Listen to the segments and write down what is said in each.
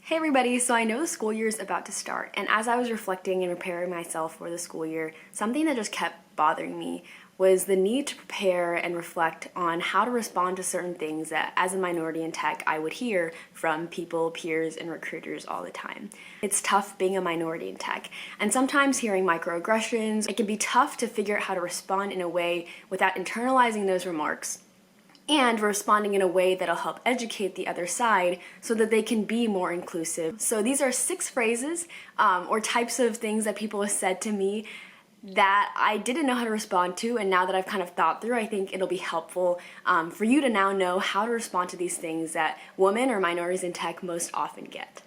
Hey everybody, so I know the school year is about to start, and as I was reflecting and preparing myself for the school year, something that just kept bothering me was the need to prepare and reflect on how to respond to certain things that as a minority in tech I would hear from people, peers, and recruiters all the time. It's tough being a minority in tech, and sometimes hearing microaggressions, it can be tough to figure out how to respond in a way without internalizing those remarks and responding in a way that'll help educate the other side so that they can be more inclusive. So these are 6 phrases or types of things that people have said to me that I didn't know how to respond to, and now that I've kind of thought through, I think it'll be helpful for you to now know how to respond to these things that women or minorities in tech most often get.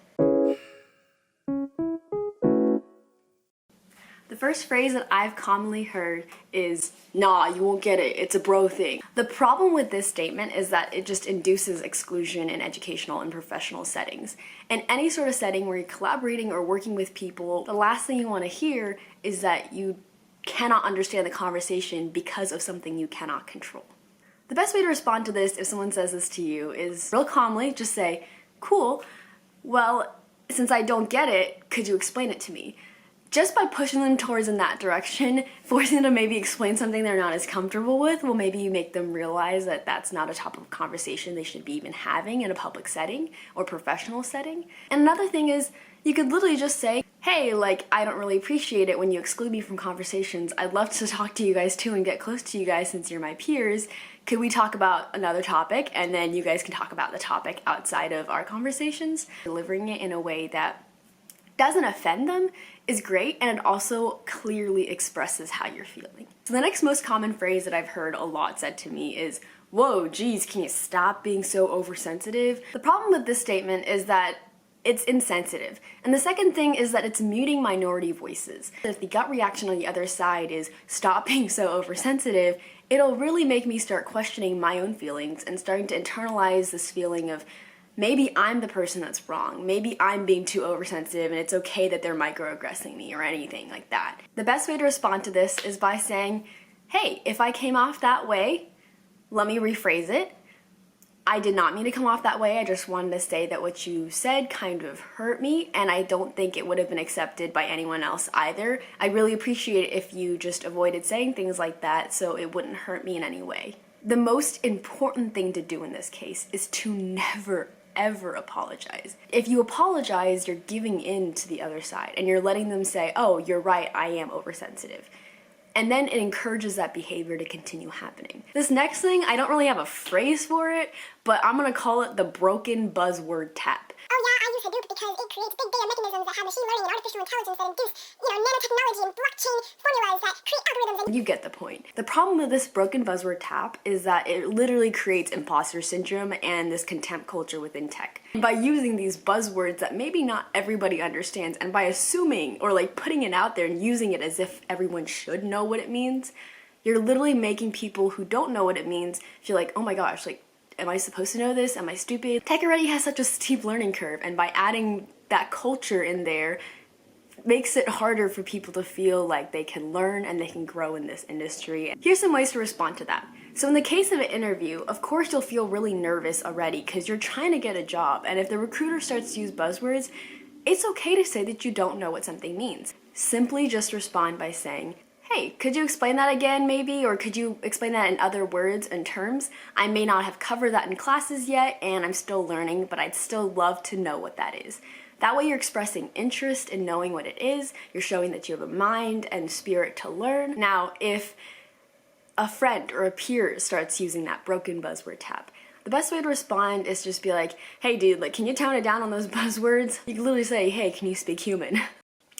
The first phrase that I've commonly heard is, "Nah, you won't get it, it's a bro thing." The problem with this statement is that it just induces exclusion in educational and professional settings. In any sort of setting where you're collaborating or working with people, the last thing you want to hear is that you cannot understand the conversation because of something you cannot control. The best way to respond to this if someone says this to you is real calmly just say, "Cool, well, since I don't get it, could you explain it to me?" Just by pushing them towards in that direction, forcing them to maybe explain something they're not as comfortable with, will maybe you make them realize that that's not a topic of conversation they should be even having in a public setting or professional setting. And another thing is, you could literally just say, "Hey, like, I don't really appreciate it when you exclude me from conversations. I'd love to talk to you guys too and get close to you guys since you're my peers. Could we talk about another topic and then you guys can talk about the topic outside of our conversations?" Delivering it in a way that doesn't offend them is great, and it also clearly expresses how you're feeling. So the next most common phrase that I've heard a lot said to me is, "Whoa, geez, can you stop being so oversensitive?" The problem with this statement is that it's insensitive. And the second thing is that it's muting minority voices. If the gut reaction on the other side is, "Stop being so oversensitive," it'll really make me start questioning my own feelings and starting to internalize this feeling of, maybe I'm the person that's wrong. Maybe I'm being too oversensitive and it's okay that they're microaggressing me or anything like that. The best way to respond to this is by saying, "Hey, if I came off that way, let me rephrase it. I did not mean to come off that way. I just wanted to say that what you said kind of hurt me, and I don't think it would have been accepted by anyone else either. I really appreciate it if you just avoided saying things like that so it wouldn't hurt me in any way." The most important thing to do in this case is to never ever apologize. If you apologize, you're giving in to the other side and you're letting them say, "Oh, you're right, I am oversensitive." And then it encourages that behavior to continue happening. This next thing, I don't really have a phrase for it, but I'm gonna call it the broken buzzword tap. "Oh yeah, I use Hadoop because it creates big data mechanisms that have machine learning and artificial intelligence that induce, nanotechnology and blockchain formulas that create algorithms and..." You get the point. The problem with this broken buzzword tap is that it literally creates imposter syndrome and this contempt culture within tech. By using these buzzwords that maybe not everybody understands, and by assuming or like putting it out there and using it as if everyone should know what it means, you're literally making people who don't know what it means feel like, "Oh my gosh, like, am I supposed to know this? Am I stupid?" Tech already has such a steep learning curve, and by adding that culture in there, makes it harder for people to feel like they can learn and they can grow in this industry. Here's some ways to respond to that. So in the case of an interview, of course you'll feel really nervous already because you're trying to get a job, and if the recruiter starts to use buzzwords, it's okay to say that you don't know what something means. Simply just respond by saying, "Hey, could you explain that again maybe? Or could you explain that in other words and terms? I may not have covered that in classes yet and I'm still learning, but I'd still love to know what that is." That way you're expressing interest in knowing what it is, you're showing that you have a mind and spirit to learn. Now, if a friend or a peer starts using that broken buzzword tap, the best way to respond is just be like, "Hey dude, like, can you tone it down on those buzzwords?" You can literally say, "Hey, can you speak human?"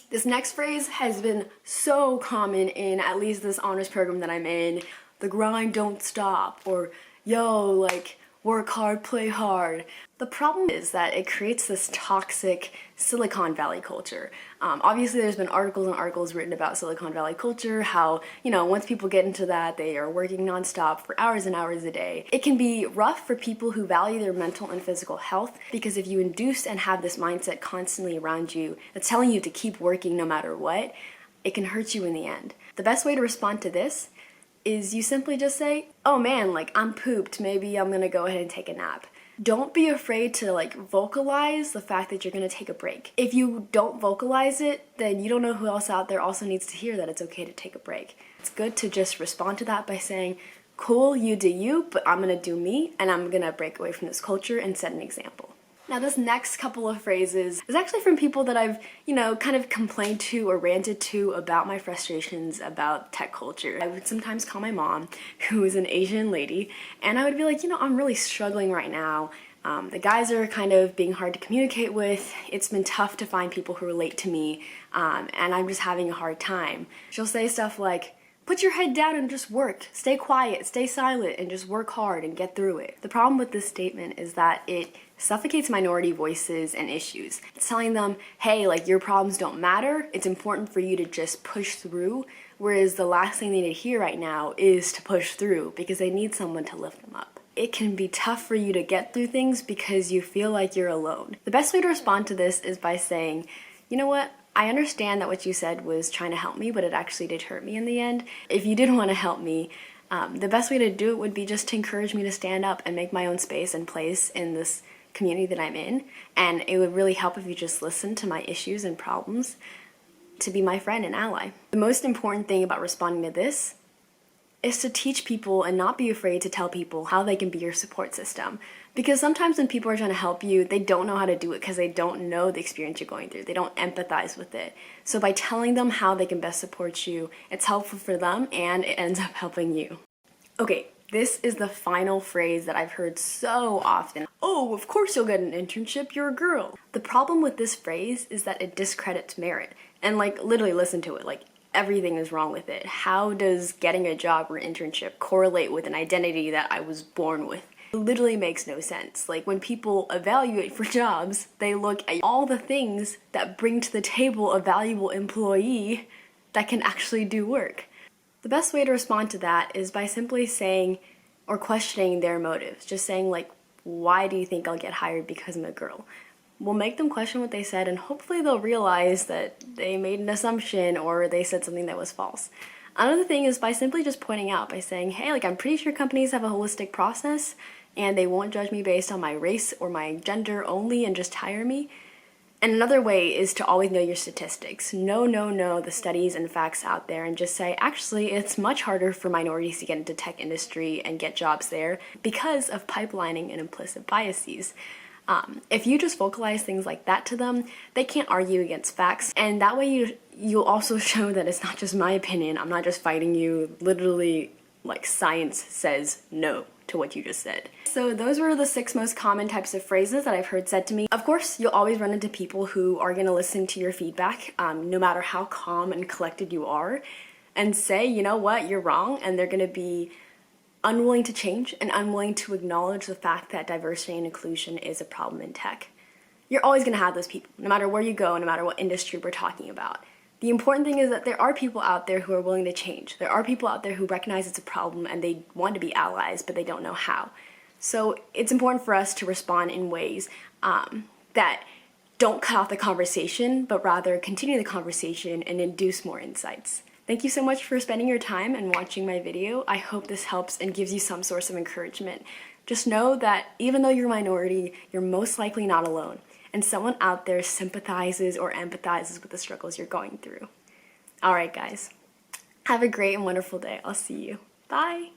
This next phrase has been so common in at least this honors program that I'm in. "The grind don't stop," or "Yo, like, work hard, play hard." The problem is that it creates this toxic Silicon Valley culture. Obviously there's been articles and articles written about Silicon Valley culture, how, once people get into that, they are working nonstop for hours and hours a day. It can be rough for people who value their mental and physical health, because if you induce and have this mindset constantly around you that's telling you to keep working no matter what, it can hurt you in the end. The best way to respond to this is you simply just say, "Oh man, like, I'm pooped, maybe I'm gonna go ahead and take a nap." don't be afraid to like vocalize the fact that you're gonna take a break. If you don't vocalize it, then you don't know who else out there also needs to hear that it's okay to take a break. It's good to just respond to that by saying, cool, you do you, but I'm gonna do me, and I'm gonna break away from this culture and set an example. Now this next couple of phrases is actually from people that I've, kind of complained to or ranted to about my frustrations about tech culture. I would sometimes call my mom, who is an Asian lady, and I would be like, I'm really struggling right now. The guys are kind of being hard to communicate with. It's been tough to find people who relate to me, and I'm just having a hard time. She'll say stuff like, put your head down and just work. Stay quiet, stay silent, and just work hard and get through it. The problem with this statement is that it suffocates minority voices and issues. It's telling them, hey, like, your problems don't matter. It's important for you to just push through, whereas the last thing they need to hear right now is to push through because they need someone to lift them up. It can be tough for you to get through things because you feel like you're alone. The best way to respond to this is by saying, you know what? I understand that what you said was trying to help me, but it actually did hurt me in the end. If you didn't want to help me, the best way to do it would be just to encourage me to stand up and make my own space and place in this community that I'm in. And it would really help if you just listened to my issues and problems to be my friend and ally. The most important thing about responding to this is to teach people and not be afraid to tell people how they can be your support system. Because sometimes when people are trying to help you, they don't know how to do it because they don't know the experience you're going through. They don't empathize with it. So by telling them how they can best support you, it's helpful for them and it ends up helping you. Okay, this is the final phrase that I've heard so often. Oh, of course you'll get an internship, you're a girl. The problem with this phrase is that it discredits merit. And like, literally listen to it, like, everything is wrong with it. How does getting a job or internship correlate with an identity that I was born with? It literally makes no sense. Like, when people evaluate for jobs, they look at all the things that bring to the table a valuable employee that can actually do work. The best way to respond to that is by simply saying or questioning their motives. Just saying, like, why do you think I'll get hired because I'm a girl? We'll make them question what they said, and hopefully they'll realize that they made an assumption or they said something that was false. Another thing is by simply just pointing out, by saying, hey, like, I'm pretty sure companies have a holistic process and they won't judge me based on my race or my gender only and just hire me. And another way is to always know your statistics. Know the studies and facts out there and just say, actually, it's much harder for minorities to get into tech industry and get jobs there because of pipelining and implicit biases. If you just vocalize things like that to them, they can't argue against facts, and that way you'll also show that it's not just my opinion. I'm not just fighting you. Literally, like, science says no to what you just said. So those were the 6 most common types of phrases that I've heard said to me. Of course, you'll always run into people who are going to listen to your feedback, no matter how calm and collected you are, and say, you know what, you're wrong, and they're going to be unwilling to change and unwilling to acknowledge the fact that diversity and inclusion is a problem in tech. You're always going to have those people, no matter where you go, no matter what industry we're talking about. The important thing is that there are people out there who are willing to change. There are people out there who recognize it's a problem and they want to be allies, but they don't know how. So it's important for us to respond in ways that don't cut off the conversation, but rather continue the conversation and induce more insights. Thank you so much for spending your time and watching my video. I hope this helps and gives you some source of encouragement. Just know that even though you're a minority, you're most likely not alone, and someone out there sympathizes or empathizes with the struggles you're going through. Alright guys, have a great and wonderful day. I'll see you. Bye!